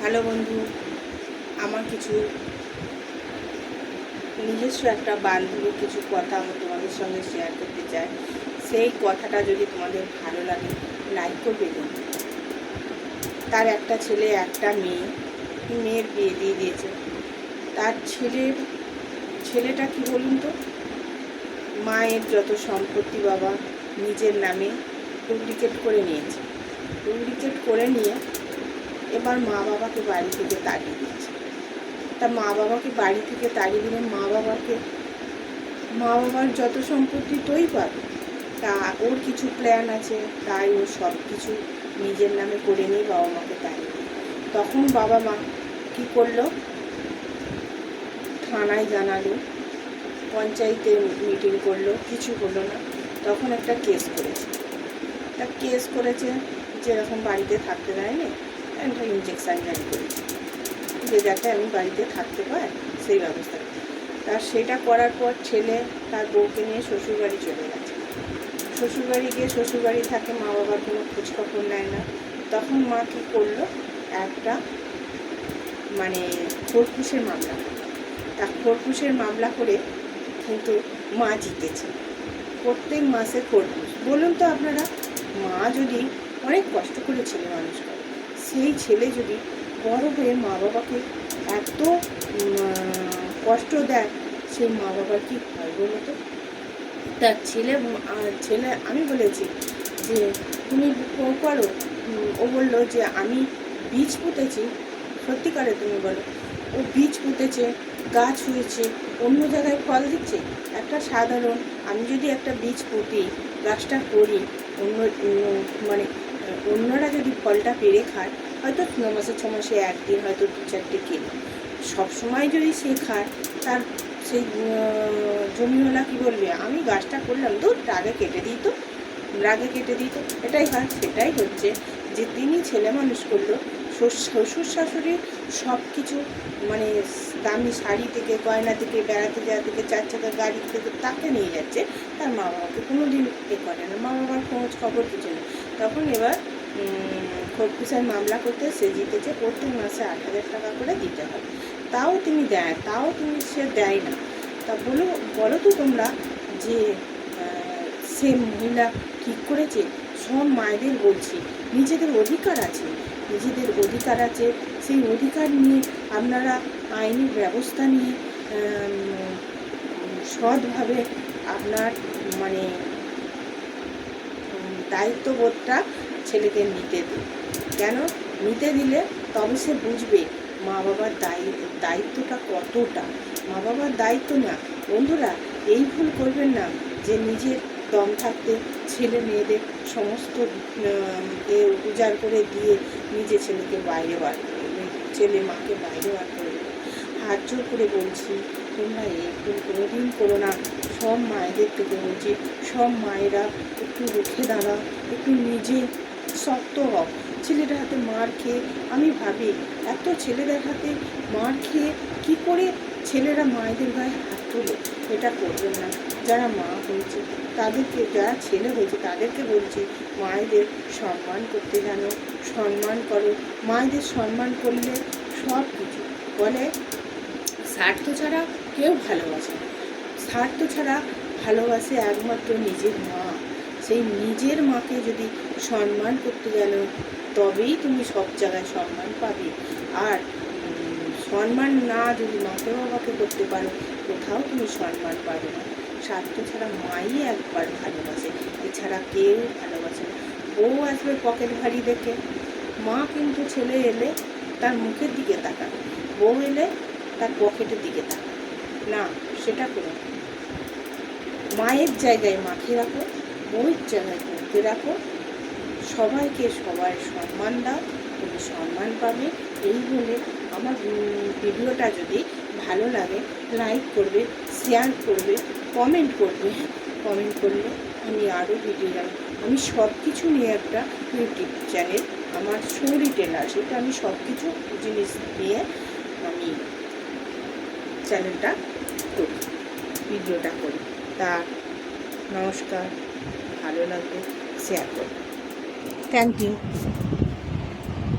Hello বন্ধু, আমার কিছু নিজস্ব একটা বান্ধবীর কিছু কথা আমি তোমাদের সঙ্গে শেয়ার করতে চাই। সেই কথাটা যদি তোমাদের ভালো লাগে লাইক করবে বন্ধু। তার একটা ছেলে একটা মেয়ের বিয়ে দিয়ে দিয়েছে। তার ছেলেটা কি বলুন তো, মায়ের যত সম্পত্তি বাবা নিজের নামে ডুপ্লিকেট করে নিয়েছে। ডুপ্লিকেট করে নিয়ে এবার মা বাবাকে বাড়ি থেকে তাড়িয়ে দিয়েছে। তা মা বাবাকে বাড়ি থেকে তাড়িয়ে দিলে মা বাবার যত সম্পত্তি তোই পাবে। তা ওর কিছু প্ল্যান আছে, তাই ও সব কিছু নিজের নামে করে নিয়ে বাবা মাকে তাড়িয়ে দিল। তখন বাবা মা কী করলো, থানায় জানালো, পঞ্চায়েতে মিটিং করলো, কিছু হলো না। তখন একটা কেস করেছে যে এরকম বাড়িতে থাকতে দেয়নি, একটা ইনজেকশান জারি করেছে যে যাতে আমি বাড়িতে থাকতে পাই সেই ব্যবস্থা। তার সেটা করার পর ছেলে তার বউকে নিয়ে শ্বশুরবাড়ি চলে গেছে। শ্বশুরবাড়ি গিয়ে শ্বশুরবাড়ি থাকে, মা বাবার কোনো খোঁজখবর নেয় না। তখন মা কী করলো, একটা খোরপোশের মামলা করলো। তা খোরপোশের মামলা করে কিন্তু মা জিতেছে। প্রত্যেক মাসে খোরপোশ, বলুন তো আপনারা, মা যদি অনেক কষ্ট করে ছেলে মানুষ করে, সেই ছেলে যদি বড় হয়ে মা বাবাকে এত কষ্ট দেয়, সেই মা বাবার কি হয় বলো তো? তার ছেলে আমি বলেছি যে তুমি করো। ও বললো যে আমি বীজ পুঁতেছি। সত্যিকারে তুমি বলো, ও বীজ পুঁতেছে, গাছ হয়েছে, অন্য জায়গায় ফল দিচ্ছে। একটা সাধারণ, আমি যদি একটা বীজ পুঁতি, গাছটা করি, অন্যরা যদি ফলটা পেরে খায়, হয়তো 6 মাসে একদিন, হয়তো 2-4টে কিলো, সবসময় যদি সে খায়, তার সেই জমিওয়ালা কী বলবে, আমি গাছটা করলাম, রাগে কেটে দিত। এটাই হয়। সেটাই হচ্ছে যে তিনি ছেলে মানুষ করলো, শ্বশুর শাশুড়ির সব কিছু দামি শাড়ি থেকে, গয়না থেকে, বেড়াতে যাওয়া থেকে, 4 চাকা গাড়ি থেকে তাকে নিয়ে যাচ্ছে। তার মা বাবাকে কোনো দিন করে না, মা বাবার খোঁজ খবর কিছু নেই। তখন এবার খোরপোশের মামলা করতে সে জিতেছে। প্রত্যেক মাসে 8,000 টাকা করে দিতে হবে। সে দেয় না। তা বলো তো তোমরা যে সে মহিলা ঠিক করেছে? সব মায়েদের বলছি, নিজেদের অধিকার আছে, সেই অধিকার নিয়ে আপনারা আইনি ব্যবস্থা নিয়ে সৎভাবে আপনার দায়িত্ববোধটা ছেলেকে নিতে দিন। কেন নিতে দিলে তবে সে বুঝবে মা বাবার দায়িত্বটা কতটা। মা বাবার দায়িত্ব না বন্ধুরা, এই ভুল করবেন না যে নিজের দম থাকতে ছেলে মেয়েদের সমস্ত উজাড় করে দিয়ে নিজে ছেলেকে বাইরে বার করে ছেলে মাকে বাইরে বার করে দেবে। হাত জোর করে বলছি, তোমরা এই ভুল কোনোদিন করো না। সব মায়েদের থেকে বলছি, সব মায়েরা একটু রুখে দাঁড়াও, একটু নিজে শক্ত হও। ছেলেদের হাতে মার খেয়ে, আমি ভাবি এত ছেলেদের হাতে মার খেয়ে কী করে ছেলেরা মায়েদের গায়ে হাত তোলে? এটা করবেন না। যারা মা হয়েছে তাদেরকে, যারা ছেলে হয়েছে তাদেরকে বলছি, মায়েদের সম্মান করতে জানো, সম্মান করো। মায়েদের সম্মান করলে সব কিছু বলে। স্বার্থ ছাড়া কেউ ভালোবাসে না। স্বার্থ ছাড়া ভালোবাসে একমাত্র নিজের মা। সেই নিজের মাকে যদি সম্মান করতে জানো, তবেই তুমি সব জায়গায় সম্মান পাবে। আর সম্মান না যদি মাকে বাবাকে করতে পারো, কোথাও তুমি সম্মান পাবে না। স্বার্থ ছাড়া মাই একবার ভালোবাসে, এছাড়া কেউ ভালোবাসে না। বউ আসবে পকেট ভারী দেখে, মা কিন্তু ছেলে এলে তার মুখের দিকে তাকাবে, বউ এলে তার পকেটের দিকে তাকাবে না। সেটা করো। মায়ের জায়গায় মাকে রাখো, বউয়ের জায়গায় বউকে রাখো। সবাইকে সবাই সম্মান দাও, তুমি সম্মান পাবে। এই বলে আমার ভিডিওটা যদি ভালো লাগে লাইক করবে, শেয়ার করবে, কমেন্ট করলে আমি আরও ভিডিও যাবো। আমি সব কিছু নিয়ে একটা ইউটিউব চ্যানেল, আমার সৌরি টেলার, সেটা আমি সব কিছু জিনিস নিয়ে আমি চ্যানেলটা করি, ভিডিওটা করি। তা নমস্কার, ভালো লাগবে শেয়ার করুন। Thank you.